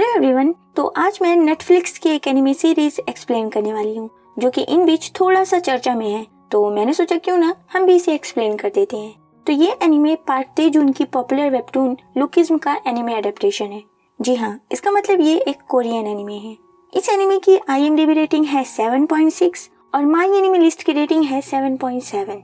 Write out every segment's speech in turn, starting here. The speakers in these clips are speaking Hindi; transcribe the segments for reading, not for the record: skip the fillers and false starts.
हेलो एवरीवन, तो आज मैं नेटफ्लिक्स की एक एनिमे सीरीज एक्सप्लेन करने वाली हूँ जो कि इन बीच थोड़ा सा चर्चा में है। तो मैंने सोचा क्यों ना हम भी इसे एक्सप्लेन कर देते हैं। तो ये एनिमे पार्ट तेजुन की पॉपुलर वेबटून लुकिज्म का एनिमे एडेप्टेशन है। जी हाँ, इसका मतलब ये एक कोरियन एनिमे है। इस एनिमे की IMDb रेटिंग है 7.6 और माई एनिमे लिस्ट की रेटिंग है 7.7।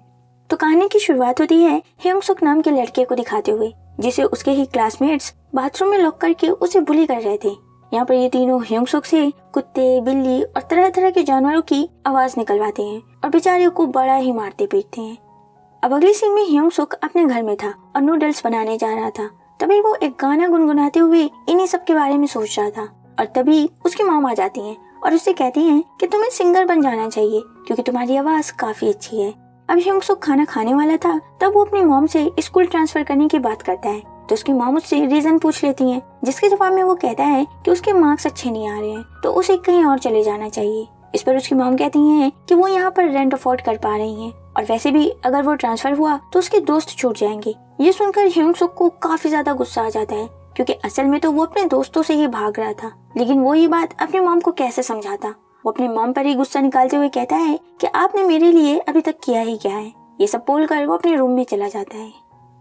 तो कहानी की शुरुआत होती है ह्योंग सुक नाम के लड़के को दिखाते हुए, जिसे उसके ही क्लासमेट्स बाथरूम में लॉक करके उसे बुली कर रहे थे। यहाँ पर ये तीनों ह्योंग सुक से कुत्ते, बिल्ली और तरह तरह के जानवरों की आवाज निकलवाते हैं और बेचारे को बड़ा ही मारते पीटते हैं। अब अगली सीन में ह्योंग सुक अपने घर में था और नूडल्स बनाने जा रहा था। तभी वो एक गाना गुनगुनाते हुए इन्हीं सब के बारे में सोच रहा था और तभी उसकी मॉम आ जाती है और उससे कहती हैं कि तुम्हें सिंगर बन जाना चाहिए क्योंकि तुम्हारी आवाज काफी अच्छी है। अब ह्योंग सुक खाना खाने वाला था तब वो अपनी मॉम से स्कूल ट्रांसफर करने की बात करता है। तो उसकी मॉम उससे रीजन पूछ लेती हैं, जिसके जवाब में वो कहता है कि उसके मार्क्स अच्छे नहीं आ रहे हैं तो उसे कहीं और चले जाना चाहिए। इस पर उसकी मॉम कहती हैं कि वो यहाँ पर रेंट अफोर्ड कर पा रही हैं और वैसे भी अगर वो ट्रांसफर हुआ तो उसके दोस्त छूट जाएंगे। ये सुनकर ह्योंग सुक को काफी ज्यादा गुस्सा आ जाता है क्योंकि असल में तो वो अपने दोस्तों से ही भाग रहा था, लेकिन वो ये बात अपनी मॉम को कैसे समझाता। वो अपनी मॉम पर ही गुस्सा निकालते हुए कहता है कि आपने मेरे लिए अभी तक किया ही क्या है। ये सब बोलकर वो अपने रूम में चला जाता है।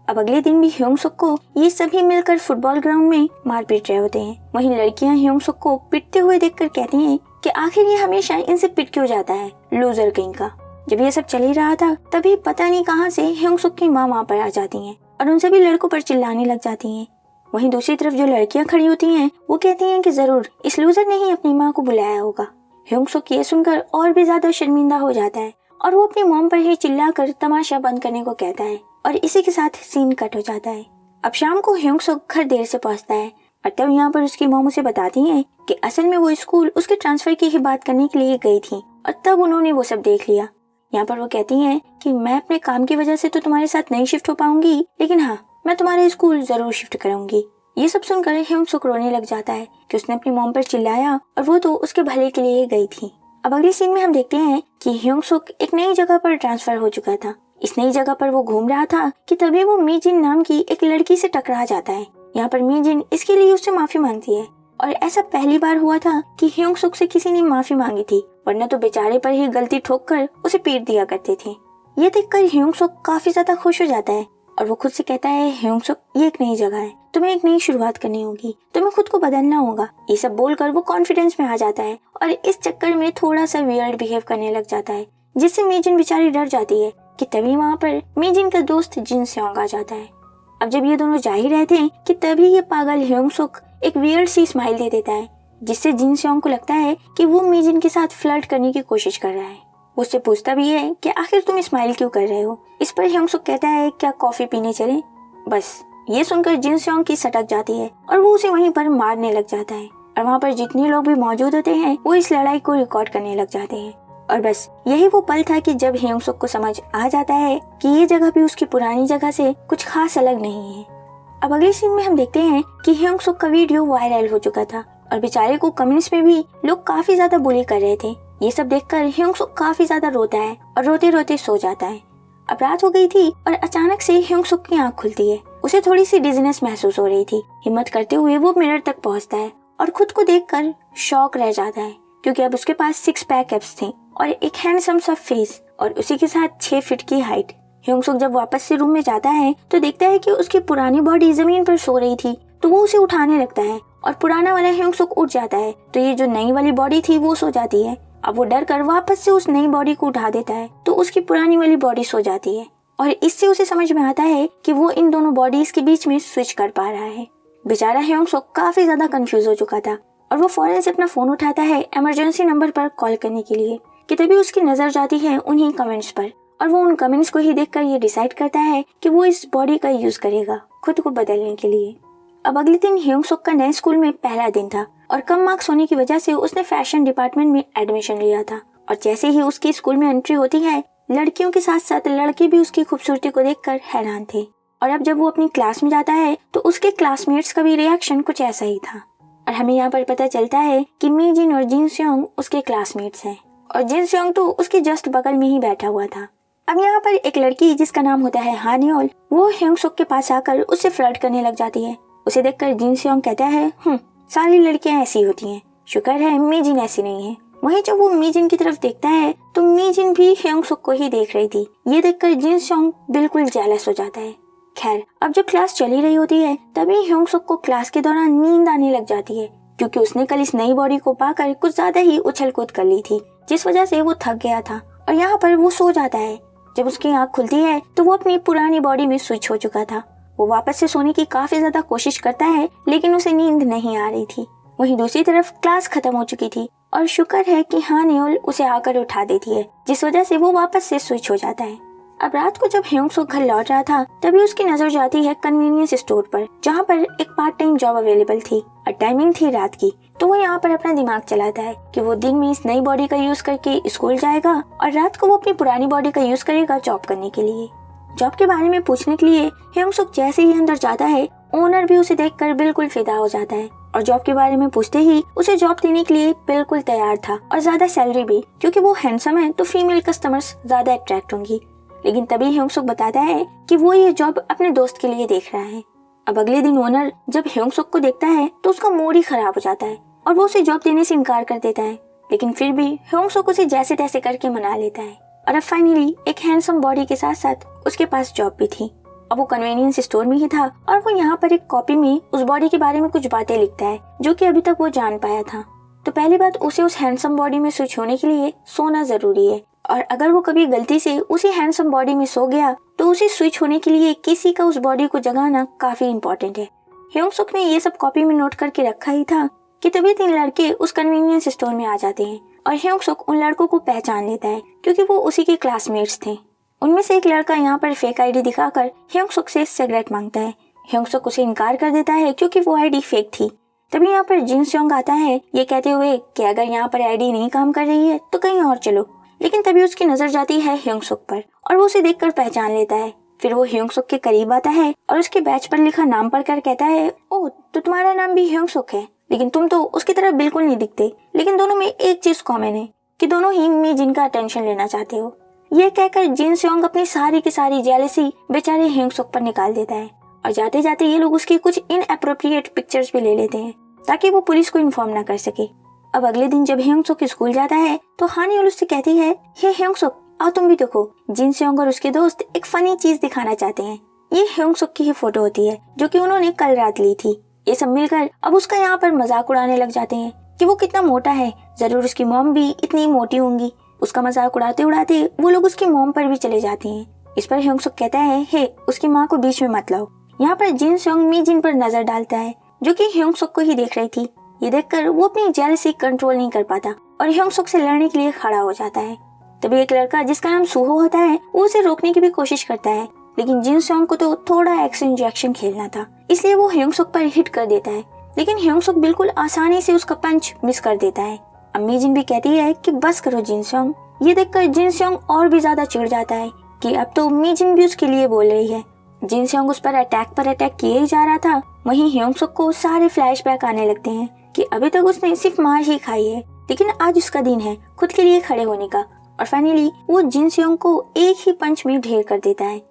अब अगले दिन भी ह्योंग सुक को ये सभी मिलकर फुटबॉल ग्राउंड में मार पीट रहे होते हैं। वहीं लड़कियां ह्योंग सुक को पिटते हुए देखकर कहती हैं कि आखिर ये हमेशा इनसे पिट क्यों जाता है, लूजर कहीं का। जब ये सब चल ही रहा था तभी पता नहीं कहां से ह्योंग सुक की माँ वहाँ पर आ जाती हैं और उन सभी लड़कों पर चिल्लाने लग जाती हैं। वहीं दूसरी तरफ जो लड़कियां खड़ी होती हैं वो कहती हैं कि जरूर इस लूजर ने ही अपनी माँ को बुलाया होगा। ह्योंग सुक ये सुनकर और भी ज्यादा शर्मिंदा हो जाता है और वो अपनी मॉम पर ही चिल्लाकर तमाशा बंद करने को कहता है और इसी के साथ सीन कट हो जाता है। अब शाम को ह्योंग सुक घर देर से पहुंचता है और तब यहाँ पर उसकी मॉम उसे बताती हैं कि असल में वो स्कूल उसके ट्रांसफर की ही बात करने के लिए गई थी और तब उन्होंने वो सब देख लिया। यहाँ पर वो कहती हैं कि मैं अपने काम की वजह से तो तुम्हारे साथ नहीं शिफ्ट हो पाऊंगी, लेकिन हाँ, मैं तुम्हारे स्कूल जरूर शिफ्ट करूंगी। ये सब सुनकर ह्योंग सुक रोने लग जाता है कि उसने अपनी मॉम पर चिल्लाया और वो तो उसके भले के लिए गई थी। अब अगले सीन में हम देखते हैं कि ह्योंग सुक एक नई जगह पर ट्रांसफर हो चुका था। इस नई जगह पर वो घूम रहा था कि तभी वो मीजिन नाम की एक लड़की से टकरा जाता है। यहाँ पर मीजिन इसके लिए उससे माफी मांगती है और ऐसा पहली बार हुआ था कि ह्योंग सुक से किसी ने माफी मांगी थी, वरना तो बेचारे पर ही गलती ठोक कर उसे पीट दिया करते थे। ये देखकर ह्योंग सुक काफी ज्यादा खुश हो जाता है और वो खुद से कहता है, ह्योंग सुक ये एक नई जगह है, तुम्हें एक नई शुरुआत करनी होगी, तुम्हें खुद को बदलना होगा। ये सब बोलकर वो कॉन्फिडेंस में आ जाता है और इस चक्कर में थोड़ा सा वियर्ड बिहेव करने लग जाता है, जिससे मीजिन बेचारी डर जाती है कि तभी वहाँ पर मीजिन का दोस्त जिन स्योंग आ जाता है। अब जब ये दोनों जा ही रहे थे कि तभी ये पागल ह्योंग सुक एक वियर्ड सी स्माइल दे देता है, जिससे जिन स्योंग को लगता है कि वो मीजिन के साथ फ्लर्ट करने की कोशिश कर रहा है। उससे पूछता भी है कि आखिर तुम स्माइल क्यों कर रहे हो। इस पर ह्योंग सुक कहता है, क्या कॉफी पीने चले। बस ये सुनकर जिन स्योंग की सटक जाती है और वो उसे वहीं पर मारने लग जाता है और वहाँ पर जितने लोग भी मौजूद होते हैं वो इस लड़ाई को रिकॉर्ड करने लग जाते हैं। और बस यही वो पल था कि जब ह्योंग सुक को समझ आ जाता है कि ये जगह भी उसकी पुरानी जगह से कुछ खास अलग नहीं है। अब अगले सीन में हम देखते हैं कि ह्योंग सुक का वीडियो वायरल हो चुका था और बेचारे को कमेंट्स में भी लोग काफी ज्यादा बुली कर रहे थे। ये सब देखकर ह्योंग सुक काफी ज्यादा रोता है और रोते रोते सो जाता है। अब रात हो गई थी और अचानक से ह्योंग सुक की आंख खुलती है। उसे थोड़ी सी डिजीनेस महसूस हो रही थी। हिम्मत करते हुए वो मिरर तक पहुंचता है और खुद को देखकर शॉक रह जाता है क्योंकि अब उसके पास 6 पैक एब्स थे और एक हैंडसम सा फेस और उसी के साथ 6 फीट की हाइट। ह्योंग सुक जब वापस से रूम में जाता है तो देखता है कि उसकी पुरानी बॉडी जमीन पर सो रही थी, तो वो उसे उठाने लगता है और पुराना वाला ह्योंग सुक उठ जाता है, तो ये जो नई वाली बॉडी थी वो सो जाती है। अब वो डर कर वापस से उस नई बॉडी को उठा देता है तो उसकी पुरानी वाली बॉडी सो जाती है और इससे उसे समझ में आता है कि वो इन दोनों बॉडीज के बीच में स्विच कर पा रहा है। बेचारा ह्योंग सुक काफी ज्यादा कंफ्यूज हो चुका था और वो फौरन से अपना फोन उठाता है इमरजेंसी नंबर पर कॉल करने के लिए कि तभी उसकी नजर जाती है उन्हीं कमेंट्स पर और वो उन कमेंट्स को ही देखकर ये डिसाइड करता है कि वो इस बॉडी का यूज करेगा खुद को बदलने के लिए। अब अगले दिन ह्योंग सुक का नए स्कूल में पहला दिन था और कम मार्क्स होने की वजह से उसने फैशन डिपार्टमेंट में एडमिशन लिया था और जैसे ही उसकी स्कूल में एंट्री होती है लड़कियों के साथ साथ लड़के भी उसकी खूबसूरती को देखकर हैरान थे। और अब जब वो अपनी क्लास में जाता है तो उसके क्लासमेट्स का भी रिएक्शन कुछ ऐसा ही था और हमें यहाँ पर पता चलता है कि मीजिन और जिन स्योंग उसके क्लासमेट्स हैं और जिन स्योंग तो उसके जस्ट बगल में ही बैठा हुआ था। अब यहाँ पर एक लड़की जिसका नाम होता है हानियोल, वो ह्योंग सुक के पास आकर उससे फ्लर्ट करने लग जाती है। उसे देखकर जिन स्योंग कहता है, सारी लड़कियां ऐसी होती हैं, शुक्र है मीजिन ऐसी नहीं है। वहीं जब वो मीजिन की तरफ देखता है तो मीजिन भी ह्योंग सुक को ही देख रही थी। ये देखकर जिन स्योंग बिल्कुल जेलस हो जाता है। खैर, अब जब क्लास चली रही होती है तभी ह्योंग सुक को क्लास के दौरान नींद आने लग जाती है, क्योंकि उसने कल इस नई बॉडी को पाकर कुछ ज्यादा ही उछल कूद कर ली थी, जिस वजह से वो थक गया था और यहाँ पर वो सो जाता है। जब उसकी आंख खुलती है तो वो अपनी पुरानी बॉडी में स्विच हो चुका था। वो वापस से सोने की काफी ज्यादा कोशिश करता है, लेकिन उसे नींद नहीं आ रही थी। वहीं दूसरी तरफ क्लास खत्म हो चुकी थी और शुक्र है कि हान यूल उसे आकर उठा देती है, जिस वजह से वो वापस से स्विच हो जाता है। अब रात को जब ह्योंग सुक घर लौट रहा था तभी उसकी नजर जाती है कन्वीनियंस स्टोर पर, जहाँ पर एक पार्ट टाइम जॉब अवेलेबल थी और टाइमिंग थी रात की। तो वो यहाँ पर अपना दिमाग चलाता है कि वो दिन में इस नई बॉडी का यूज करके स्कूल जाएगा और रात को वो अपनी पुरानी बॉडी का यूज करेगा जॉब करने के लिए। जॉब के बारे में पूछने के लिए ह्योंग सुक जैसे ही अंदर जाता है, ओनर भी उसे देखकर बिल्कुल फिदा हो जाता है और जॉब के बारे में पूछते ही उसे जॉब देने के लिए बिल्कुल तैयार था और ज्यादा सैलरी भी, क्योंकि वो हैंडसम है तो फीमेल कस्टमर्स ज्यादा अट्रैक्ट होंगी। लेकिन तभी ह्योंग सुक बताता है कि वो ये जॉब अपने दोस्त के लिए देख रहा है। अब अगले दिन ओनर जब ह्योंग सुक को देखता है तो उसका मूड ही खराब हो जाता है और वो उसे जॉब देने से इनकार कर देता है, लेकिन फिर भी ह्योंग सुक उसे जैसे तैसे करके मना लेता है और अब फाइनली एक हैंडसम बॉडी के साथ साथ उसके पास जॉब भी थी। अब वो कन्वीनियंस स्टोर में ही था और वो यहाँ पर एक कॉपी में उस बॉडी के बारे में कुछ बातें लिखता है जो कि अभी तक वो जान पाया था। तो पहली बात, उसे उस हैंडसम बॉडी में स्विच होने के लिए सोना जरूरी है और अगर वो कभी गलती से उसी हैंडसम बॉडी में सो गया तो उसे स्विच होने के लिए किसी का उस बॉडी को जगाना काफी इम्पोर्टेंट है। ह्योंग सुक ने ये सब कॉपी में नोट करके रखा ही था कि तभी 3 लड़के उस कन्वीनियंस स्टोर में आ जाते हैं और ह्योंग सुक उन लड़कों को पहचान लेता है क्योंकि वो उसी के क्लासमेट्स थे। उनमें से एक लड़का यहाँ पर फेक आईडी दिखाकर ह्योंग सुक से सिगरेट मांगता है। ह्योंग सुक उसे इनकार कर देता है क्योंकि वो आईडी फेक थी। तभी यहाँ पर जिन स्योंग आता है ये कहते हुए कि अगर यहाँ पर आईडी नहीं काम कर रही है तो कहीं और चलो, लेकिन तभी उसकी नजर जाती है ह्योंग सुक पर और वो उसे देखकर पहचान लेता है। फिर वो ह्योंग सुक के करीब आता है और उसके बैच पर लिखा नाम पढ़कर कहता है, ओह तो तुम्हारा नाम भी ह्योंग सुक है, लेकिन तुम तो उसकी तरफ बिल्कुल नहीं दिखते। लेकिन दोनों में एक चीज कॉमन है कि दोनों ही मीजिन का अटेंशन लेना चाहते हो। ये कहकर जिन स्योंग अपनी सारी की सारी जेलसी बेचारे ह्योंग सुक पर निकाल देता है और जाते जाते ये लोग उसकी कुछ इनएप्रोप्रिएट पिक्चर्स भी ले लेते हैं ताकि वो पुलिस को इन्फॉर्म ना कर सके। अब अगले दिन जब ह्योंग सुक स्कूल जाता है तो हान यूल उससे कहती है, हे ह्योंग सुक आओ तुम भी देखो। जिन स्योंग और उसके दोस्त एक फनी चीज दिखाना चाहते हैं। ये ह्योंग सुक की ही फोटो होती है जो कि उन्होंने कल रात ली थी। ये सब मिलकर अब उसका यहाँ पर मजाक उड़ाने लग जाते हैं कि वो कितना मोटा है, जरूर उसकी मॉम भी इतनी मोटी होंगी। उसका मजाक उड़ाते उड़ाते वो लोग उसकी मॉम पर भी चले जाते हैं। इस पर ह्योंग सुक कहता है, हे उसकी माँ को बीच में मत लाओ। यहाँ पर जिन स्योंग मीजिन पर नजर डालता है जो कि ह्योंग सुक को ही देख रही थी। ये देखकर वो अपनी जेलसी कंट्रोल नहीं कर पाता और ह्योंग सुक से लड़ने के लिए खड़ा हो जाता है। तभी एक लड़का जिसका नाम सूहो होता है वो उसे रोकने की भी कोशिश करता है, लेकिन जिन स्योंग को तो थोड़ा एक्शन रिएक्शन खेलना था इसलिए वो ह्योंग सुक पर हिट कर देता है, लेकिन ह्योंग सुक बिल्कुल आसानी से उसका पंच मिस कर देता है। अब मीजिन भी कहती है कि बस करो जिन स्योंग। ये देखकर जिन स्योंग और भी ज्यादा चिढ़ जाता है कि अब तो मीजिन भी उसके लिए बोल रही है। जिन स्योंग उस पर अटैक किए ही जा रहा था, वहीं ह्योंग सुक को सारे फ्लैशबैक आने लगते हैं कि अभी तक उसने सिर्फ मार ही खाई है, लेकिन आज उसका दिन है खुद के लिए खड़े होने का। और फाइनली वो जिन स्योंग को एक ही पंच में ढेर कर देता है।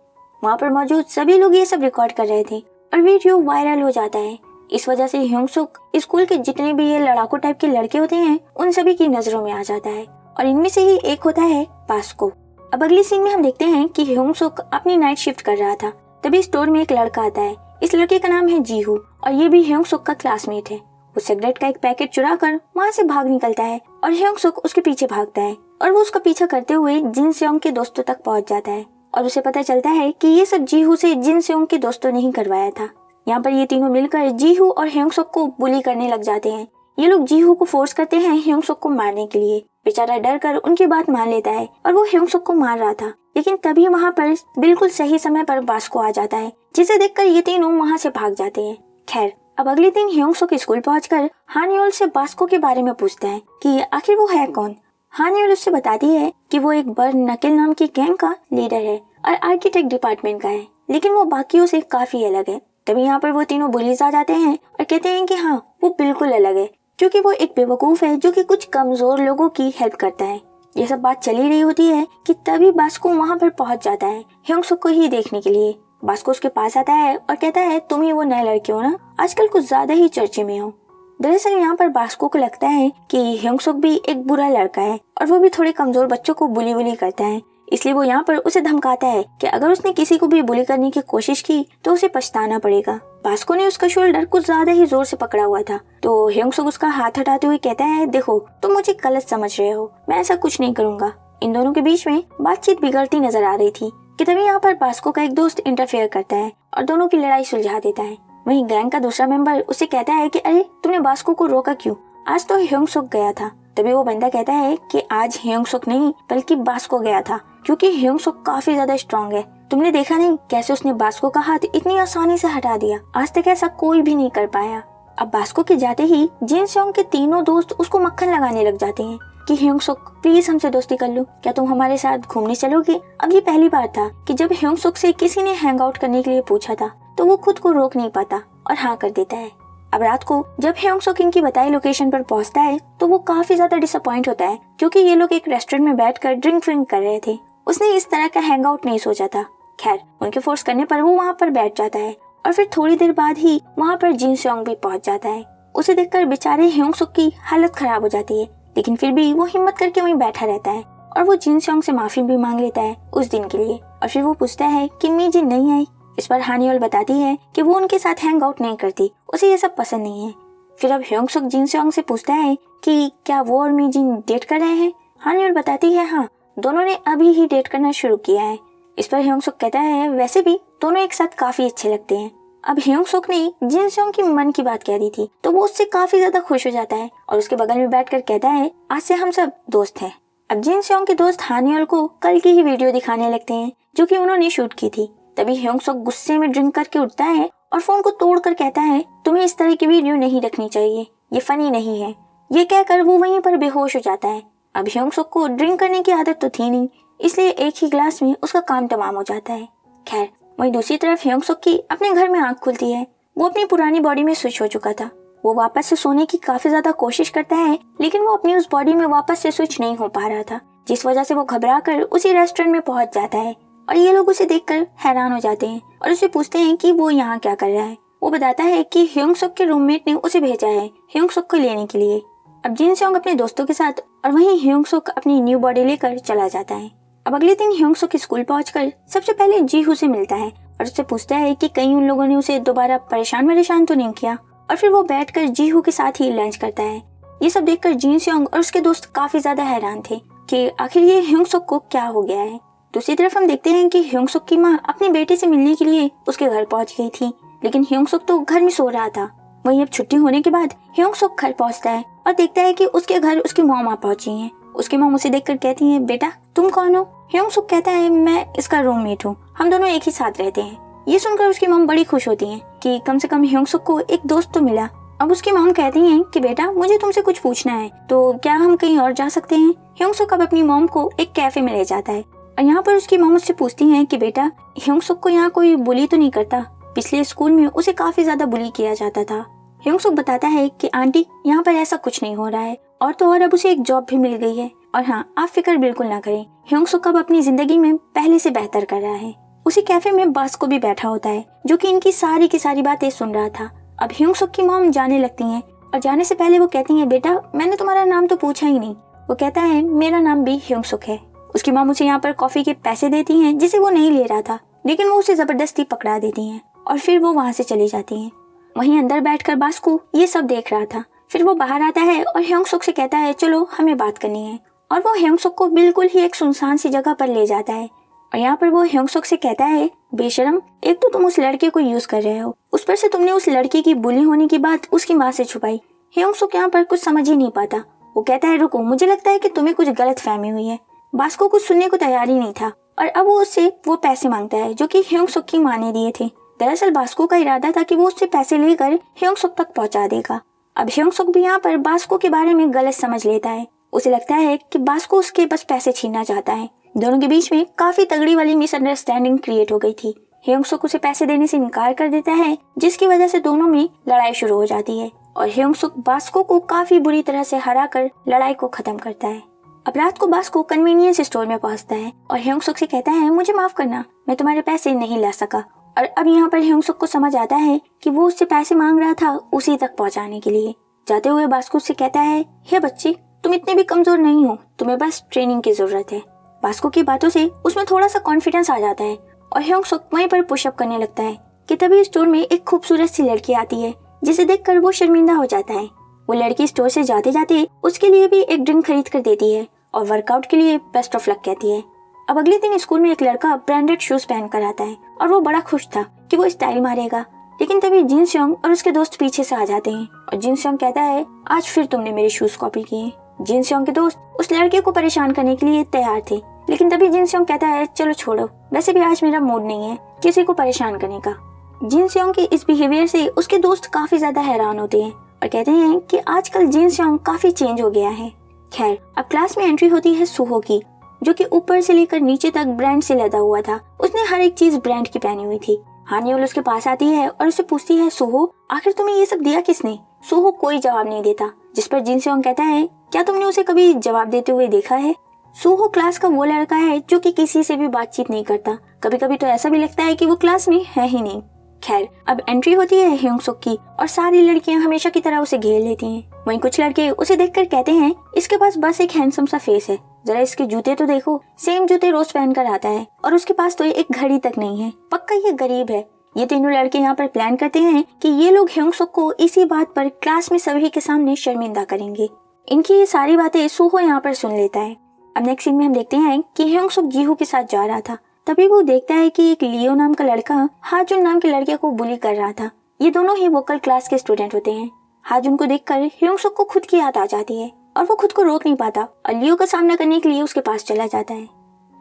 वहाँ पर मौजूद सभी लोग ये सब रिकॉर्ड कर रहे थे और वीडियो वायरल हो जाता है। इस वजह से ह्योंग सुक स्कूल के जितने भी ये लड़ाकू टाइप के लड़के होते हैं उन सभी की नजरों में आ जाता है और इनमें से ही एक होता है पास्को। अब अगली सीन में हम देखते हैं कि ह्योंग सुक अपनी नाइट शिफ्ट कर रहा था, तभी स्टोर में एक लड़का आता है। इस लड़के का नाम है जीहू और ये भी ह्योंग सुक का क्लासमेट है। वो सिगरेट का एक पैकेट चुरा कर वहाँ से भाग निकलता है और ह्योंग सुक उसके पीछे भागता है और वो उसका पीछा करते हुए जिन स्योंग के दोस्तों तक पहुँच जाता है और उसे पता चलता है कि ये सब जीहू से जिन स्योंग के दोस्तों ने ही करवाया था। यहाँ पर ये तीनों मिलकर जीहू और ह्योंग सुक को बुली करने लग जाते हैं। ये लोग जीहू को फोर्स करते हैं ह्योंग सुक को मारने के लिए। बेचारा डर कर उनकी बात मान लेता है और वो ह्योंग सुक को मार रहा था, लेकिन तभी वहाँ पर बिल्कुल सही समय पर बास्को आ जाता है, जिसे देखकर ये तीनों वहाँ से भाग जाते हैं। खैर, अब अगले दिन ह्योंग सुक स्कूल पहुंचकर हान यूल से बास्को के बारे में पूछता है कि आखिर वो है कौन। हान यूल उससे बताती है कि वो एक बर नकिल नाम की गैंग का लीडर है और आर्किटेक्ट डिपार्टमेंट का है, लेकिन वो बाकियों से काफी अलग है। तभी यहाँ पर वो तीनों बुलीज आ जाते हैं और कहते हैं कि हाँ वो बिल्कुल अलग है, क्योंकि वो एक बेवकूफ है जो कि कुछ कमजोर लोगों की हेल्प करता है। ये सब बात चली रही होती है कि तभी बास्को वहाँ पर पहुंच जाता है ह्योंग सुक को ही देखने के लिए। बास्को उसके पास आता है और कहता है तुम ही वो नए लड़के हो ना, आजकल कुछ ज्यादा ही चर्चे में हो। दरअसल यहाँ पर बास्को को लगता है कि ह्योंग-सुक भी एक बुरा लड़का है और वो भी थोड़े कमजोर बच्चों को बुली करता है। इसलिए वो यहाँ पर उसे धमकाता है कि अगर उसने किसी को भी बुली करने की कोशिश की तो उसे पछताना पड़ेगा। बास्को ने उसका शोल्डर कुछ ज्यादा ही जोर से पकड़ा हुआ था, तो ह्योंग-सुक उसका हाथ हटाते हुए कहता है, देखो तुम मुझे गलत समझ रहे हो, मैं ऐसा कुछ नहीं करूंगा। इन दोनों के बीच में बातचीत बिगड़ती नजर आ रही थी कि तभी यहाँ पर बास्को का एक दोस्त इंटरफेयर करता है और दोनों की लड़ाई सुलझा देता है। वहीं गैंग का दूसरा मेंबर उसे कहता है कि अरे तुमने बास्को को रोका क्यों, आज तो ह्योंग-सुक गया था। तभी वो बंदा कहता है कि आज ह्योंग-सुक नहीं बल्कि बास्को गया था, क्योंकि ह्योंग-सुक काफी ज्यादा स्ट्रॉन्ग है। तुमने देखा नहीं कैसे उसने बास्को का हाथ इतनी आसानी से हटा दिया, आज तक ऐसा कोई भी नहीं कर पाया। अब बास्को के जाते ही जिन सेओंग के तीनों दोस्त उसको मक्खन लगाने लग जाते हैं कि ह्योंग-सुक प्लीज हमसे दोस्ती कर लो, क्या तुम हमारे साथ घूमने चलोगे। अब ये पहली बार था कि जब ह्योंग-सुक से किसी ने हैंग आउट करने के लिए पूछा था तो वो खुद को रोक नहीं पाता और हाँ कर देता है। अब रात को जब ह्योंग-सुक इनकी बताई लोकेशन पर पहुंचता है तो वो काफी ज्यादा डिसअपॉइंट होता है, क्योंकि ये लोग एक रेस्टोरेंट में बैठकर ड्रिंक कर रहे थे। उसने इस तरह का हैंग आउट नहीं सोचा था। खैर उनके फोर्स करने पर वो वहाँ पर बैठ जाता है और फिर थोड़ी देर बाद ही वहाँ पर जिन सेओंग भी पहुँच जाता है। उसे देखकर बेचारे ह्योंग-सुक की हालत खराब हो जाती है, लेकिन फिर भी वो हिम्मत करके वहीं बैठा रहता है और वो जिन सेओंग से माफी भी मांग लेता है उस दिन के लिए। और फिर वो पूछता है कि मीजिन नहीं आई। इस पर हानियोल बताती है कि वो उनके साथ हैंग आउट नहीं करती, उसे ये सब पसंद नहीं है। फिर अब ह्योंग-सुक जिन सेओंग से पूछता है कि क्या वो और मीजिन डेट कर रहे हैं। हानियोल बताती है हाँ, दोनों ने अभी ही डेट करना शुरू किया है। इस पर ह्योंग-सुक कहता है वैसे भी दोनों एक साथ काफी अच्छे लगते हैं। अब ह्योंग-सुक ने जिन सेओंग की मन की बात कह दी थी तो वो उससे काफी ज्यादा खुश हो जाता है और उसके बगल में बैठकर कहता है आज से हम सब दोस्त हैं। अब जिन सेओंग के दोस्त हानियोल को कल की ही वीडियो दिखाने लगते हैं जो कि उन्होंने शूट की थी। तभी ह्योंग-सुक गुस्से में ड्रिंक करके उठता है और फोन को तोड़कर कहता है तुम्हें इस तरह की वीडियो नहीं रखनी चाहिए, ये फनी नहीं है। ये कहकर वो वहीं पर बेहोश हो जाता है। अब ह्योंग-सुक को ड्रिंक करने की आदत तो थी नहीं, इसलिए एक ही ग्लास में उसका काम तमाम हो जाता है। खैर वहीं दूसरी तरफ ह्योंग-सुक की अपने घर में आंख खुलती है। वो अपनी पुरानी बॉडी में स्विच हो चुका था। वो वापस से सोने की काफी ज्यादा कोशिश करता है, लेकिन वो अपनी उस बॉडी में वापस से स्विच नहीं हो पा रहा था, जिस वजह से वो घबरा कर उसी रेस्टोरेंट में पहुंच जाता है। और ये लोग उसे देखकर हैरान हो जाते हैं और उसे पूछते हैं कि वो यहाँ क्या कर रहा है। वो बताता है कि ह्योंग-सुक के रूममेट ने उसे भेजा है ह्योंग-सुक को लेने के लिए। अब जिन सेओंग अपने दोस्तों के साथ और वहीं ह्योंग-सुक अपनी न्यू बॉडी लेकर चला जाता है। अब अगले दिन ह्योंग-सुक स्कूल पहुंचकर सबसे पहले जी-हू से मिलता है और उससे पूछता है कि कहीं उन लोगों ने उसे दोबारा परेशान तो नहीं किया। और फिर वो बैठकर जी-हू के साथ ही लंच करता है। ये सब देखकर जिन सेओंग और उसके दोस्त काफी ज्यादा हैरान थे कि आखिर ये ह्योंग-सुक को क्या हो गया है। दूसरी तरफ हम देखते हैं कि ह्योंग-सुक की माँ अपने बेटे से मिलने के लिए उसके घर पहुंच गई थी, लेकिन ह्योंग-सुक तो घर में सो रहा था। वहीं अब छुट्टी होने के बाद ह्योंग-सुक घर पहुंचता है और देखता है कि उसके घर उसकी मॉम आ पहुंची हैं। उसकी मॉम उसे देखकर कहती है बेटा तुम कौन हो। ह्योंग-सुक कहता है मैं इसका रूममेट हूँ, हम दोनों एक ही साथ रहते हैं। ये सुनकर उसकी मॉम बड़ी खुश होती है कि कम से कम ह्योंग-सुक को एक दोस्त तो मिला। अब उसकी मॉम कहती हैं कि बेटा मुझे तुमसे कुछ पूछना है, तो क्या हम कहीं और जा सकते हैं। ह्योंग-सुक अब अपनी मॉम को एक कैफे में ले जाता है और यहाँ पर उसकी मॉम उससे पूछती हैं कि बेटा ह्योंग-सुक को यहाँ कोई बुली तो नहीं करता, पिछले स्कूल में उसे काफी ज्यादा बुली किया जाता था। ह्योंग-सुक बताता है कि आंटी यहाँ पर ऐसा कुछ नहीं हो रहा है, और तो और अब उसे एक जॉब भी मिल गई है और हाँ आप फिक्र बिल्कुल ना करें, ह्योंग-सुक अब अपनी जिंदगी में पहले से बेहतर कर रहा है। उसी कैफे में बास्को भी बैठा होता है जो कि इनकी सारी की सारी बातें सुन रहा था। अब ह्योंग-सुक की मॉम जाने लगती हैं और जाने से पहले वो कहती हैं बेटा मैंने तुम्हारा नाम तो पूछा ही नहीं। वो कहता है मेरा नाम भी ह्योंग-सुक है। उसकी मॉम उसे यहाँ पर कॉफी के पैसे देती हैं जिसे वो नहीं ले रहा था, लेकिन वो उसे जबरदस्ती पकड़ा देती हैं और फिर वो वहाँ से चली जाती हैं। वहीं अंदर बैठकर बास्को ये सब देख रहा था। फिर वो बाहर आता है और ह्योंग-सुक से कहता है चलो हमें बात करनी है, और वो ह्योंग-सुक को बिल्कुल ही एक सुनसान सी जगह पर ले जाता है। और यहाँ पर वो ह्योंग-सुक से कहता है बेशरम, एक तो तुम उस लड़के को यूज कर रहे हो, उस पर से तुमने उस लड़की की बुली होने की बात उसकी माँ से छुपाई। ह्योंग-सुक यहाँ पर कुछ समझ ही नहीं पाता। वो कहता है रुको, मुझे लगता है कि तुम्हें कुछ गलत फहमी हुई है। बास्को कुछ सुनने को तैयार ही नहीं था और अब वो उससे वो पैसे मांगता है जो कि ह्योंग-सुक की माँ ने दिए थे। दरअसल बास्को का इरादा था कि वो उससे पैसे लेकर ह्योंग-सुक तक पहुंचा देगा। अब ह्योंग-सुक भी यहाँ पर बास्को के बारे में गलत समझ लेता है। उसे लगता है कि बास्को उसके बस पैसे छीनना चाहता है। दोनों के बीच में काफी तगड़ी वाली मिसअंडरस्टैंडिंग क्रिएट हो गई थी। ह्योंग-सुक उसे पैसे देने से इनकार कर देता है, जिसकी वजह से दोनों में लड़ाई शुरू हो जाती है और ह्योंग-सुक बास्को को काफी बुरी तरह से हराकर लड़ाई को खत्म करता है। अब रात को बास्को कन्वीनियंस स्टोर में पहुंचता है और ह्योंग-सुक से कहता है मुझे माफ करना, मैं तुम्हारे पैसे नहीं ला सका। और अब यहाँ पर ह्योंग-सुक को समझ आता है कि वो उससे पैसे मांग रहा था उसी तक पहुँचाने के लिए। जाते हुए बास्को से कहता है, हे बच्ची, तुम इतने भी कमजोर नहीं हो, तुम्हें बस ट्रेनिंग की जरूरत है। बास्को की बातों से उसमें थोड़ा सा कॉन्फिडेंस आ जाता है और ह्योंग सुक वहीं पर पुशअप करने लगता है कि तभी स्टोर में एक खूबसूरत सी लड़की आती है, जिसे देखकर वो शर्मिंदा हो जाता है। वो लड़की स्टोर से जाते जाते उसके लिए भी एक ड्रिंक खरीद कर देती है और वर्कआउट के लिए बेस्ट ऑफ लक कहती है। अब अगले दिन स्कूल में एक लड़का ब्रांडेड शूज पहन कर आता है और वो बड़ा खुश था कि वो स्टाइल मारेगा, लेकिन तभी जिन स्योंग और उसके दोस्त पीछे से आ जाते हैं और जिन स्योंग कहता है, आज फिर तुमने मेरे शूज कॉपी किए। जिन स्योंग के दोस्त उस लड़के को परेशान करने के लिए तैयार थे, लेकिन तभी जिन स्योंग कहता है, चलो छोड़ो, वैसे भी आज मेरा मूड नहीं है किसी को परेशान करने का। जिन स्योंग के इस बिहेवियर से उसके दोस्त काफी ज्यादा हैरान होते हैं और कहते हैं कि आजकल जिन स्योंग काफी चेंज हो गया है। खैर, अब क्लास में एंट्री होती है सूहो की, जो कि ऊपर से लेकर नीचे तक ब्रांड से लदा हुआ था। उसने हर एक चीज ब्रांड की पहनी हुई थी। हानियोल उसके पास आती है और उसे पूछती है, सूहो, आखिर तुम्हें ये सब दिया किसने? सूहो कोई जवाब नहीं देता, जिस पर जिन स्योंग कहता है, क्या तुमने उसे कभी जवाब देते हुए देखा है? सूहो क्लास का वो लड़का है जो कि किसी से भी बातचीत नहीं करता। कभी कभी तो ऐसा भी लगता है कि वो क्लास में है ही नहीं। खैर, अब एंट्री होती है ह्योंग सुक की और सारी लड़कियां हमेशा की तरह उसे घेर लेती हैं। वहीं कुछ लड़के उसे देखकर कहते हैं, इसके पास बस एक हैंडसम सा फेस है, जरा इसके जूते तो देखो, सेम जूते रोज पहनकर आता है और उसके पास तो एक घड़ी तक नहीं है, पक्का ये गरीब है। ये तीनों लड़के यहाँ पर प्लान करते हैं कि ये लोग ह्योंग सुक को इसी बात पर क्लास में सभी के सामने शर्मिंदा करेंगे। इनकी ये सारी बातें सूहो यहाँ पर सुन लेता है। अब नेक्स्ट सीन में हम देखते हैं कि ह्योंग सुक जीहू के साथ जा रहा था, तभी वो देखता है कि एक लियो नाम का लड़का हाजुन नाम के लड़के को बुली कर रहा था। ये दोनों ही वोकल क्लास के स्टूडेंट होते हैं। हाजुन को देखकर ह्योंग सुक को खुद की याद आ जाती है और वो खुद को रोक नहीं पाता और लियो का सामना करने के लिए उसके पास चला जाता है।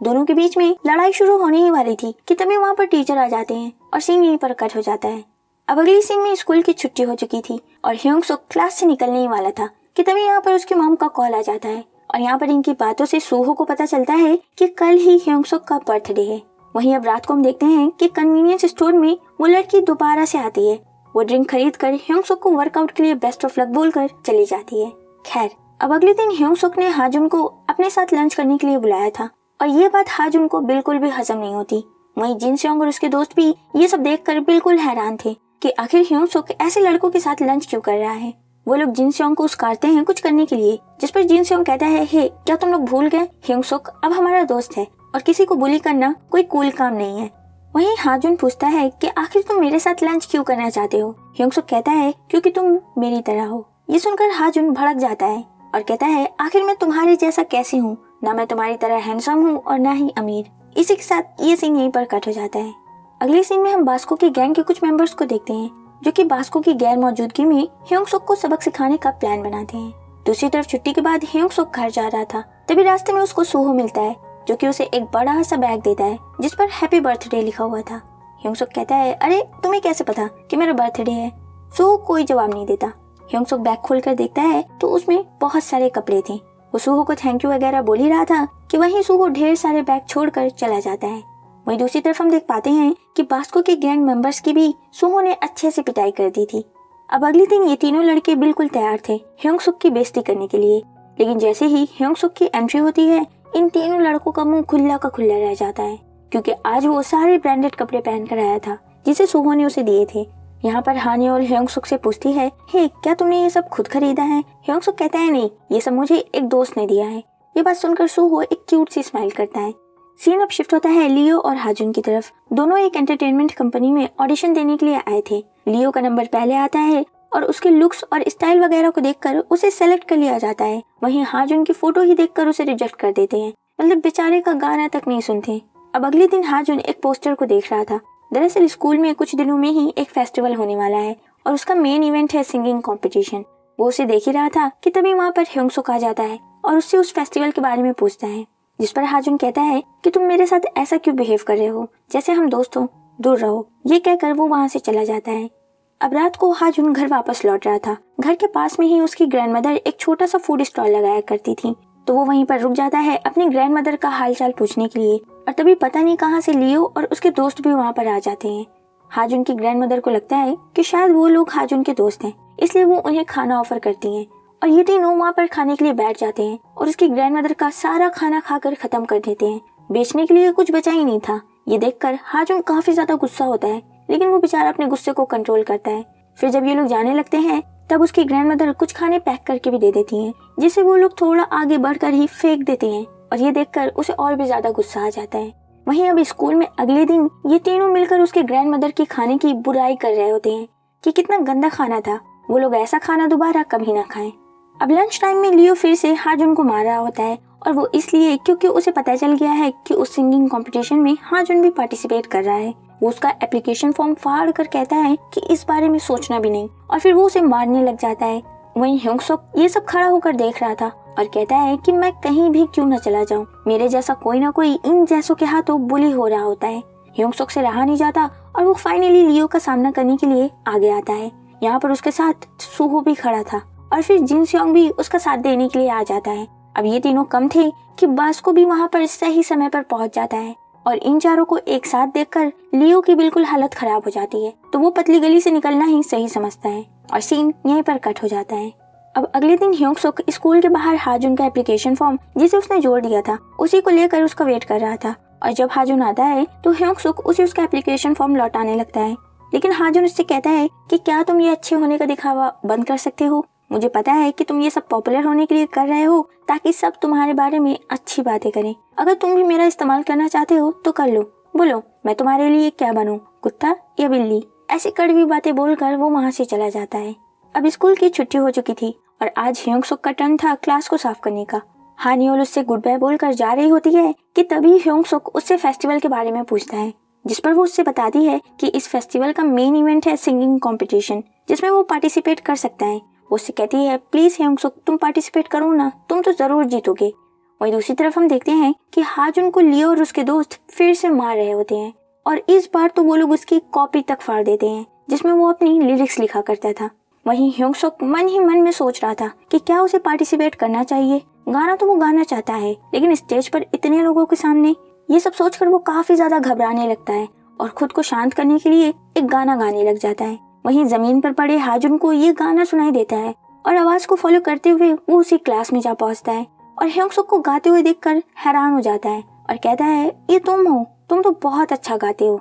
दोनों के बीच में लड़ाई शुरू होने ही वाली थी कि तभी वहाँ पर टीचर आ जाते हैं और सीन यहीं पर कट हो जाता है। अब अगली सीन में स्कूल की छुट्टी हो चुकी थी और ह्योंग सुक क्लास से निकलने ही वाला था कि तभी यहाँ पर उसकी मॉम का कॉल आ जाता है और यहाँ पर इनकी बातों से सूहो को पता चलता है कि कल ही ह्योंग सुक का बर्थडे है। वहीं अब रात को हम देखते हैं कि कन्वीनियंस स्टोर में वो लड़की दोबारा से आती है। वो ड्रिंक खरीद कर ह्योंग सुक को वर्कआउट के लिए बेस्ट ऑफ लक बोलकर चली जाती है। खैर, अब अगले दिन ह्योंग सुक ने हाजुन को अपने साथ लंच करने के लिए बुलाया था और ये बात हाजुन को बिल्कुल भी हजम नहीं होती। वहीं जिन स्योंग और उसके दोस्त भी ये सब देखकर बिल्कुल हैरान थे कि आखिर ह्योंग सुक ऐसे लड़कों के साथ लंच क्यों कर रहा है। वो लोग जिन स्योंग को उस्कारते हैं कुछ करने के लिए, जिस पर जिन स्योंग कहता है, हे, क्या तुम लोग भूल गए, ह्योंग सुक अब हमारा दोस्त है और किसी को बुली करना कोई कूल काम नहीं है। वहीं हाजुन पूछता है कि आखिर तुम मेरे साथ लंच क्यों करना चाहते हो? ह्योंग सुक कहता है, क्योंकि तुम मेरी तरह हो। ये सुनकर हाजुन भड़क जाता है और कहता है, आखिर मैं तुम्हारे जैसा कैसे हूँ? ना मैं तुम्हारी तरह हैंडसम हूँ और ना ही अमीर। इसी के साथ ये सीन यहीं पर कट हो जाता है। अगले सीन में हम बास्को की गैंग के कुछ मेंबर्स को देखते हैं जो कि बास्को की गैर मौजूदगी में ह्योंग सुक को सबक सिखाने का प्लान बनाते हैं। दूसरी तरफ छुट्टी के बाद ह्योंग सुक घर जा रहा था, तभी रास्ते में उसको सूहो मिलता है जो कि उसे एक बड़ा सा बैग देता है जिस पर हैप्पी बर्थडे लिखा हुआ था। ह्योंग सुक कहता है, अरे तुम्हें कैसे पता कि मेरा बर्थडे है? सूहो कोई जवाब नहीं देता। ह्योंग सुक बैग खोलकर देखता है तो उसमें बहुत सारे कपड़े थे। वो सूहो को थैंक यू वगैरह बोल ही रहा था कि वहीं सूहो ढेर सारे बैग छोड़कर चला जाता है। वहीं दूसरी तरफ हम देख पाते हैं कि बास्को के गैंग मेंबर्स की भी सूहो ने अच्छे से पिटाई कर दी थी। अब अगले दिन ये तीनों लड़के बिल्कुल तैयार थे ह्योंग सुक की बेइज्जती करने के लिए, लेकिन जैसे ही ह्योंग सुक की एंट्री होती है इन तीनों लड़कों का मुंह खुला का खुला रह जाता है, क्योंकि आज वो सारे ब्रांडेड कपड़े पहन कर आया था जिसे सूहो ने उसे दिए थे। यहाँ पर हानियोल ह्योंग सुक से पूछती है, हे, क्या तुमने ये सब खुद खरीदा है? ह्योंग सुक कहता है, नहीं, ये सब मुझे एक दोस्त ने दिया है। ये बात सुनकर सूहो एक क्यूट सी स्माइल करता है। सीन अब शिफ्ट होता है लियो और हाजुन की तरफ। दोनों एक एंटरटेनमेंट कंपनी में ऑडिशन देने के लिए आए थे। लियो का नंबर पहले आता है और उसके लुक्स और स्टाइल वगैरह को देखकर उसे सेलेक्ट कर लिया जाता है। वहीं हाजुन की फोटो ही देखकर उसे रिजेक्ट कर देते हैं, मतलब बेचारे का गाना तक नहीं सुनते। अब अगले दिन हाजुन एक पोस्टर को देख रहा था। दरअसल स्कूल में कुछ दिनों में ही एक फेस्टिवल होने वाला है और उसका मेन इवेंट है सिंगिंग कंपटीशन। वो उसे देख ही रहा था कि तभी वहाँ पर ह्योंग सुक आ जाता है और उससे उस फेस्टिवल के बारे में पूछता है, जिस पर हाजुन कहता है कि तुम मेरे साथ ऐसा क्यों बिहेव कर रहे हो, जैसे हम दोस्त हो, दूर रहो। ये कहकर वो वहाँ से चला जाता है। अब रात को हाजुन घर वापस लौट रहा था। घर के पास में ही उसकी ग्रैंडमदर एक छोटा सा फूड स्टॉल लगाया करती थी, तो वो वहीं पर रुक जाता है अपनी ग्रैंडमदर का हालचाल पूछने के लिए। और तभी पता नहीं कहाँ से लियो और उसके दोस्त भी वहाँ पर आ जाते हैं। हाजुन की ग्रैंडमदर को लगता है कि शायद वो लोग हाजुन के दोस्त हैं, इसलिए वो उन्हें खाना ऑफर करती हैं और ये तीनों वहाँ पर खाने के लिए बैठ जाते हैं और उसकी ग्रैंडमदर का सारा खाना खाकर खत्म कर देते हैं। बेचने के लिए कुछ बचा ही नहीं था। ये देखकर हाजुन काफी ज्यादा गुस्सा होता है, लेकिन वो बेचारा अपने गुस्से को कंट्रोल करता है। फिर जब ये लोग जाने लगते हैं तब उसकी ग्रैंडमदर कुछ खाने पैक करके भी दे देती हैं, जिसे वो लोग थोड़ा आगे बढ़कर ही फेंक देते हैं और ये देखकर उसे और भी ज्यादा गुस्सा आ जाता है। वहीं अब स्कूल में अगले दिन ये तीनों मिलकर उसके ग्रैंडमदर की खाने की बुराई कर रहे होते हैं कि कितना गंदा खाना था, वो लोग ऐसा खाना दोबारा कभी ना खाएं। अब लंच टाइम में लियो फिर से हाजुन को मार रहा होता है और वो इसलिए क्योंकि उसे पता चल गया है कि उस सिंगिंग कंपटीशन में हाजुन भी पार्टिसिपेट कर रहा है। वो उसका एप्लीकेशन फॉर्म फाड़ कर कहता है कि इस बारे में सोचना भी नहीं और फिर वो उसे मारने लग जाता है। वहीं ह्योंग-सुक ये सब खड़ा होकर देख रहा था और कहता है कि मैं कहीं भी क्यों न चला जाऊं, मेरे जैसा कोई ना कोई इन जैसों के हाथों बुली हो रहा होता है। ह्योंग-सुक से रहा नहीं जाता और वो फाइनली लियो का सामना करने के लिए आगे आता है। यहाँ पर उसके साथ सूहो भी खड़ा था और फिर जिन स्योंग भी उसका साथ देने के लिए आ जाता है। अब ये तीनों कम थे कि बास्को भी वहाँ पर सही समय पर पहुँच जाता है और इन चारों को एक साथ देखकर लियो की बिल्कुल हालत खराब हो जाती है, तो वो पतली गली से निकलना ही सही समझता है और सीन यहीं पर कट हो जाता है। अब अगले दिन ह्योंग-सुक स्कूल के बाहर हाजुन का एप्लीकेशन फॉर्म जिसे उसने जोड़ दिया था उसी को लेकर उसका वेट कर रहा था और जब हाजुन आता है तो ह्योंग-सुक उसे उसका एप्लीकेशन फॉर्म लौटाने लगता है, लेकिन हाजुन उससे कहता है कि क्या तुम ये अच्छे होने का दिखावा बंद कर सकते हो, मुझे पता है कि तुम ये सब पॉपुलर होने के लिए कर रहे हो ताकि सब तुम्हारे बारे में अच्छी बातें करें, अगर तुम भी मेरा इस्तेमाल करना चाहते हो तो कर लो, बोलो मैं तुम्हारे लिए क्या बनूं, कुत्ता या बिल्ली। ऐसी कड़वी बातें बोलकर वो वहाँ से चला जाता है। अब स्कूल की छुट्टी हो चुकी थी और आज ह्योंग-सुक का टर्न था क्लास को साफ करने का। हानियोल उससे गुड बाय बोलकर जा रही होती है कि तभी ह्योंग-सुक उससे फेस्टिवल के बारे में पूछता है, जिस पर वो उससे बताती है कि इस फेस्टिवल का मेन इवेंट है सिंगिंग कंपटीशन, जिसमें वो पार्टिसिपेट कर सकता है। वो उससे कहती है प्लीज ह्योंग-सुक तुम पार्टिसिपेट करो ना, तुम तो जरूर जीतोगे। वहीं दूसरी तरफ हम देखते हैं कि हाजुन को लियो और उसके दोस्त फिर से मार रहे होते हैं और इस बार तो वो लोग उसकी कॉपी तक फाड़ देते हैं जिसमें वो अपनी लिरिक्स लिखा करता था। वहीं ह्योंग-सुक मन ही मन में सोच रहा था कि क्या उसे पार्टिसिपेट करना चाहिए, गाना तो वो गाना चाहता है लेकिन स्टेज पर इतने लोगों के सामने, ये सब सोचकर वो काफी ज्यादा घबराने लगता है और खुद को शांत करने के लिए एक गाना गाने लग जाता है। वहीं जमीन पर पड़े हाजुन को ये गाना सुनाई देता है और आवाज को फॉलो करते हुए वो उसी क्लास में जा पहुंचता है और ह्योंग-सुक को गाते हुए देखकर हैरान हो जाता है और कहता है ये तुम हो, तुम तो बहुत अच्छा गाते हो।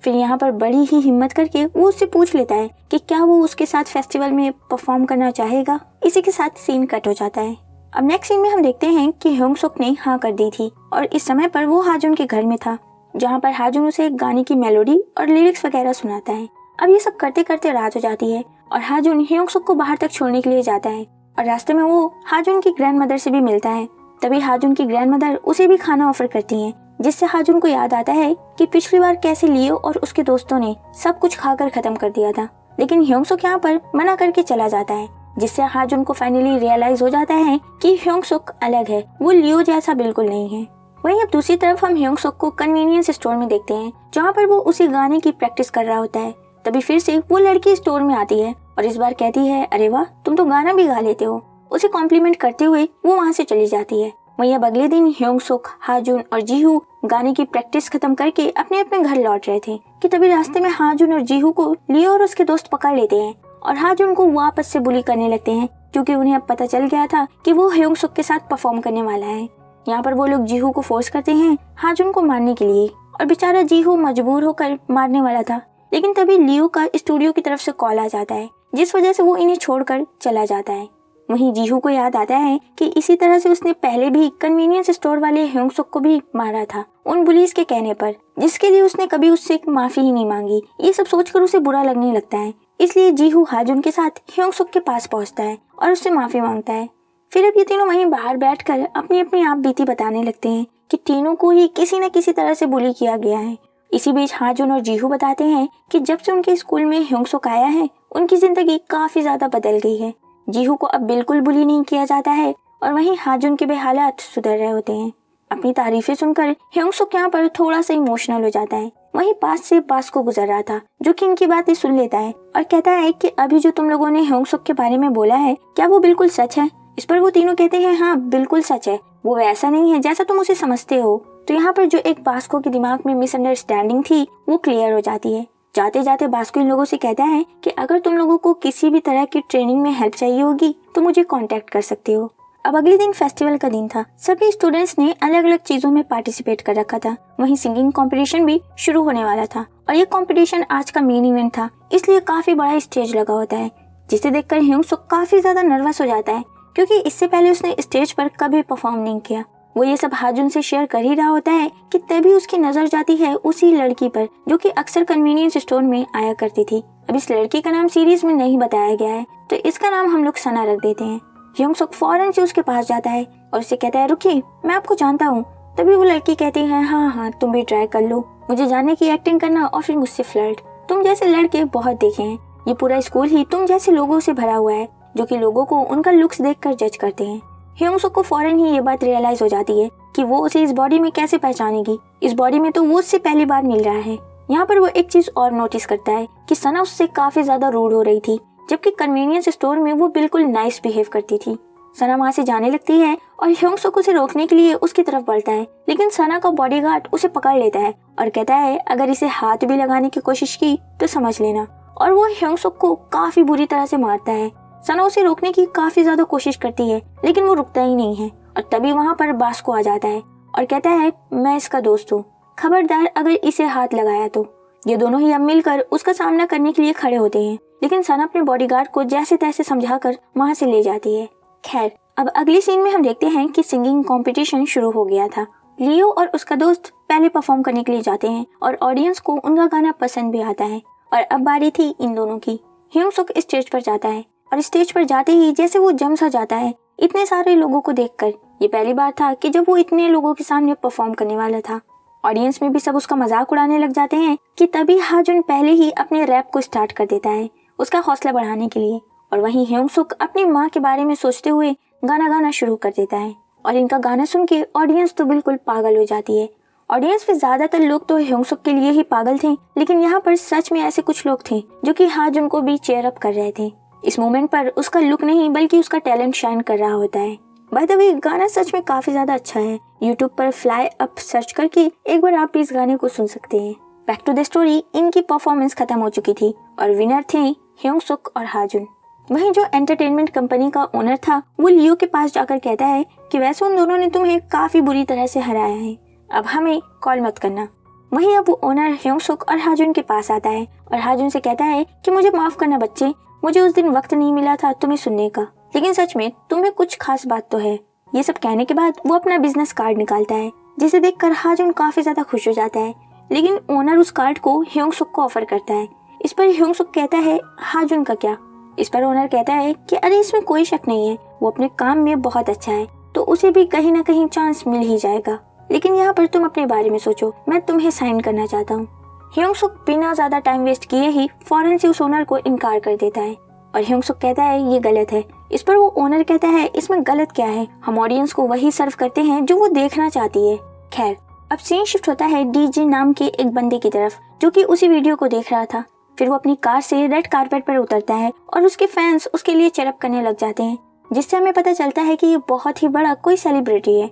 फिर यहाँ पर बड़ी ही हिम्मत करके वो उससे पूछ लेता है कि क्या वो उसके साथ फेस्टिवल में परफॉर्म करना चाहेगा। इसी के साथ सीन कट हो जाता है। अब नेक्स्ट सीन में हम देखते हैं कि ह्योंग-सुक ने हाँ कर दी थी और इस समय पर वो हाजुन के घर में था, जहाँ पर हाजुन उसे एक गाने की मेलोडी और लिरिक्स वगैरह सुनाता है। अब ये सब करते करते रात हो जाती है और हाजुन ह्योंग-सुक को बाहर तक छोड़ने के लिए जाता है और रास्ते में वो हाजुन की ग्रैंडमदर से भी मिलता है। तभी हाजुन की ग्रैंडमदर उसे भी खाना ऑफर करती हैं, जिससे हाजुन को याद आता है कि पिछली बार कैसे लियो और उसके दोस्तों ने सब कुछ खाकर खत्म कर दिया था, लेकिन ह्योंग-सुक यहाँ पर मना करके चला जाता है, जिससे हाजुन को फाइनली रियलाइज हो जाता है कि ह्योंग-सुक अलग है, वो लियो जैसा बिल्कुल नहीं है। वहीं अब दूसरी तरफ हम ह्योंग-सुक को कन्वीनियंस स्टोर में देखते हैं, जहाँ पर वो उसी गाने की प्रैक्टिस कर रहा होता है। तभी फिर से वो लड़की स्टोर में आती है और इस बार कहती है अरे वाह तुम तो गाना भी गा लेते हो। उसे कॉम्प्लीमेंट करते हुए वो वहाँ से चली जाती है। वहीं अब अगले दिन ह्योंग-सुक, हाजुन और जीहू गाने की प्रैक्टिस खत्म करके अपने अपने घर लौट रहे थे कि तभी रास्ते में हाजुन और जीहू को लियो और उसके दोस्त पकड़ लेते हैं और हाजुन को वापस से बुली करने लगते हैं, क्योंकि उन्हें अब पता चल गया था कि वो ह्योंग-सुक के साथ परफॉर्म करने वाला है। यहाँ पर वो लोग जीहू को फोर्स करते हैं हाजुन को मारने के लिए और बेचारा जीहू मजबूर होकर मारने वाला था, लेकिन तभी लियो का स्टूडियो की तरफ से कॉल आ जाता है, जिस वजह से वो इन्हें छोड़कर चला जाता है। वहीं जीहू को याद आता है कि इसी तरह से उसने पहले भी कन्वीनियंस स्टोर वाले ह्योंग-सुक को भी मारा था उन पुलिस के कहने पर, जिसके लिए उसने कभी उससे माफी ही नहीं मांगी। ये सब सोचकर उसे बुरा लगने लगता है, इसलिए जीहू हाजुन के साथ ह्योंग-सुक के पास पहुंचता है और उससे माफी मांगता है। फिर अब ये तीनों वहीं बाहर बैठकर अपनी अपनी आप बीती बताने लगते हैं कि तीनों को ही किसी न किसी तरह से बुली किया गया है। इसी बीच हाजुन और जीहू बताते हैं कि जब से उनके स्कूल में ह्योंग-सुक आया है उनकी जिंदगी काफी ज्यादा बदल गई है। जीहू को अब बिल्कुल बुली नहीं किया जाता है और वहीं हाजुन के भी हालात सुधर रहे होते हैं। अपनी तारीफें सुनकर ह्योंग-सुक यहाँ पर थोड़ा सा इमोशनल हो जाता है। वहीं पास से बास्को गुजर रहा था, जो कि इनकी बातें सुन लेता है और कहता है कि अभी जो तुम लोगों ने ह्योंग-सुक के बारे में बोला है क्या वो बिल्कुल सच है। इस पर वो तीनों कहते हैं हाँ बिल्कुल सच है, वो वैसा नहीं है जैसा तुम उसे समझते हो। तो यहाँ पर जो एक बास्को के दिमाग में मिसअंडरस्टैंडिंग थी वो क्लियर हो जाती है। जाते जाते बास्को इन लोगों से कहता है कि अगर तुम लोगों को किसी भी तरह की ट्रेनिंग में हेल्प चाहिए होगी तो मुझे कांटेक्ट कर सकते हो। अब अगले दिन फेस्टिवल का दिन था। सभी स्टूडेंट्स ने अलग अलग चीजों में पार्टिसिपेट कर रखा था। वहीं सिंगिंग कंपटीशन भी शुरू होने वाला था और ये कंपटीशन आज का मेन इवेंट था, इसलिए काफी बड़ा स्टेज लगा होता है। जिसे देखकर ह्योंग सुक काफी ज्यादा नर्वस हो जाता है क्योंकि इससे पहले उसने स्टेज पर कभी परफॉर्म नहीं किया। वो ये सब हाजुन से शेयर कर ही रहा होता है कि तभी उसकी नजर जाती है उसी लड़की पर जो कि अक्सर कन्वीनियंस स्टोर में आया करती थी। अब इस लड़की का नाम सीरीज में नहीं बताया गया है तो इसका नाम हम लोग सना रख देते हैं। ह्योंग सुक फौरन से उसके पास जाता है और उसे कहता है रुकिए, मैं आपको जानता हूँ। तभी वो लड़की कहती है हाँ तुम भी ट्राई कर लो, मुझे जानने की एक्टिंग करना और फिर मुझसे फ्लर्ट। तुम जैसे लड़के बहुत देखे हैं, ये पूरा स्कूल ही तुम जैसे लोगों से भरा हुआ है जो कि लोगों को उनका लुक्स देखकर जज करते हैं। ह्योंग सुक को फौरन ही ये बात रियलाइज हो जाती है कि वो उसे इस बॉडी में कैसे पहचानेगी। इस बॉडी में तो वो उससे पहली बार मिल रहा है। यहाँ पर वो एक चीज और नोटिस करता है कि सना उससे काफी ज्यादा रूड हो रही थी, जबकि कन्वीनियंस स्टोर में वो बिल्कुल नाइस बिहेव करती थी। सना वहाँ से जाने लगती है और ह्योंग सुक उसे रोकने के लिए उसकी तरफ बढ़ता है, लेकिन सना का बॉडीगार्ड उसे पकड़ लेता है और कहता है अगर इसे हाथ भी लगाने की कोशिश की तो समझ लेना। और वो ह्योंग सुक को काफी बुरी तरह से मारता है। सना उसे रोकने की काफी ज्यादा कोशिश करती है लेकिन वो रुकता ही नहीं है। और तभी वहाँ पर बास्को आ जाता है और कहता है मैं इसका दोस्त हूँ, खबरदार अगर इसे हाथ लगाया तो। ये दोनों ही अब मिलकर उसका सामना करने के लिए खड़े होते हैं, लेकिन सना अपने बॉडीगार्ड को जैसे तैसे समझाकर वहाँ से ले जाती है। खैर, अब अगली सीन में हम देखते हैं कि सिंगिंग कंपटीशन शुरू हो गया था। लियो और उसका दोस्त पहले परफॉर्म करने के लिए जाते हैं और ऑडियंस को उनका गाना पसंद भी आता है। और अब बारी थी इन दोनों की। ह्योंग सुक स्टेज पर जाता है और स्टेज पर जाते ही जैसे वो जम सा जाता है इतने सारे लोगों को देखकर। ये पहली बार था कि जब वो इतने लोगों के सामने परफॉर्म करने वाला था। ऑडियंस में भी सब उसका मजाक उड़ाने लग जाते हैं कि तभी हाजुन पहले ही अपने रैप को स्टार्ट कर देता है उसका हौसला बढ़ाने के लिए। और वहीं ह्योंग सुक अपनी माँ के बारे में सोचते हुए गाना गाना शुरू कर देता है और इनका गाना सुन के ऑडियंस तो बिल्कुल पागल हो जाती है। ऑडियंस में ज्यादातर लोग तो ह्योंग सुक के लिए ही पागल थे, लेकिन यहाँ पर सच में ऐसे कुछ लोग थे जो कि हाजुन को भी चेयर अप कर रहे थे। इस मोमेंट पर उसका लुक नहीं बल्कि उसका टैलेंट शाइन कर रहा होता है। बाय द वे, गाना सच में काफी ज्यादा अच्छा है। यूट्यूब पर फ्लाई अप सर्च करके एक बार आप भी इस गाने को सुन सकते हैं। बैक टू द स्टोरी, इनकी परफॉर्मेंस खत्म हो चुकी थी और विनर थे ह्योंग सुक और हाजुन। वहीं जो एंटरटेनमेंट कंपनी का ओनर था वो लियो के पास जाकर कहता है कि वैसे उन दोनों ने तुम्हें काफी बुरी तरह से हराया है, अब हमें कॉल मत करना। वहीं अब वो ओनर ह्योंग सुक और हाजुन के पास आता है और हाजुन से कहता है कि मुझे माफ करना बच्चे, मुझे उस दिन वक्त नहीं मिला था तुम्हें सुनने का, लेकिन सच में तुम्हें कुछ खास बात तो है। ये सब कहने के बाद वो अपना बिजनेस कार्ड निकालता है जिसे देखकर हाजुन काफी ज्यादा खुश हो जाता है, लेकिन ओनर उस कार्ड को ह्योंग सुक को ऑफर करता है। इस पर ह्योंग सुक कहता है हाजुन का क्या? इस पर ओनर कहता है कि अरे इसमें कोई शक नहीं है, वो अपने काम में बहुत अच्छा है तो उसे भी कहीं ना कहीं चांस मिल ही जाएगा, लेकिन यहाँ पर तुम अपने बारे में सोचो, मैं तुम्हें साइन करना चाहता हूँ। ह्योंग सुक बिना ज्यादा टाइम वेस्ट किए ही फौरन से उस ओनर को इनकार कर देता है और ह्योंग सुक कहता है ये गलत है। इस पर वो ओनर कहता है इसमें गलत क्या है, हम ऑडियंस को वही सर्व करते हैं जो वो देखना चाहती है। खैर, अब सीन शिफ्ट होता है डीजे नाम के एक बंदे की तरफ जो कि उसी वीडियो को देख रहा था। फिर वो अपनी कार से रेड कारपेट पर उतरता है और उसके फैंस उसके लिए चेयरअप करने लग जाते हैं, जिससे हमें पता चलता है कि ये बहुत ही बड़ा कोई सेलिब्रिटी है।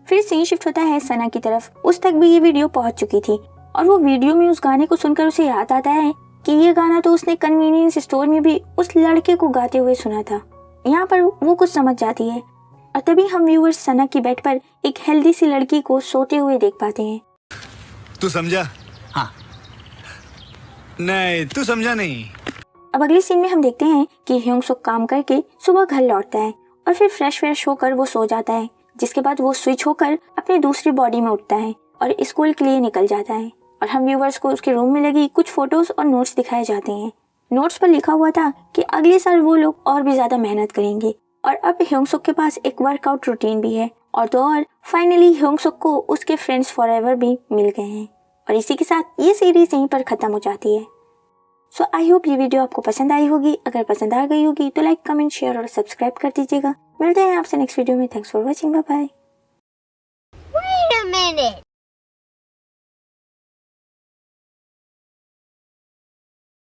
फिर सीन शिफ्ट होता है सना की तरफ। उस तक भी ये वीडियो पहुंच चुकी थी और वो वीडियो में उस गाने को सुनकर उसे याद आता है कि ये गाना तो उसने कन्वीनियंस स्टोर में भी उस लड़के को गाते हुए सुना था। यहाँ पर वो कुछ समझ जाती है और तभी हम व्यूअर्स सना की बेड पर एक हेल्दी सी लड़की को सोते हुए देख पाते हैं। तू समझा? हाँ। नहीं, तू समझा नहीं। अब अगली सीन में हम देखते हैं कि ह्योंग सुक काम करके सुबह घर लौटता है और फिर फ्रेश होकर वो सो जाता है, जिसके बाद वो स्विच होकर अपनी दूसरी बॉडी में उठता है और स्कूल के लिए निकल जाता है। और हम व्यूवर्स को उसके रूम में लगी कुछ फोटोज और नोट्स दिखाए जाते हैं। नोट्स पर लिखा हुआ था कि अगले साल वो लोग और भी ज्यादा मेहनत करेंगे और अब ह्योंग सुक के पास एक वर्कआउट रूटीन भी है। और तो और फाइनली ह्योंग सुक को उसके फ्रेंड्स फॉरएवर भी मिल गए हैं और इसी के साथ ये सीरीज यहीं पर खत्म हो जाती है। सो आई होप ये वीडियो आपको पसंद आई होगी। अगर पसंद आ गई होगी तो लाइक, कमेंट, शेयर और सब्सक्राइब कर दीजिएगा। मिलते हैं आपसे नेक्स्ट वीडियो में। Thanks for watching, bye bye. Wait a minute.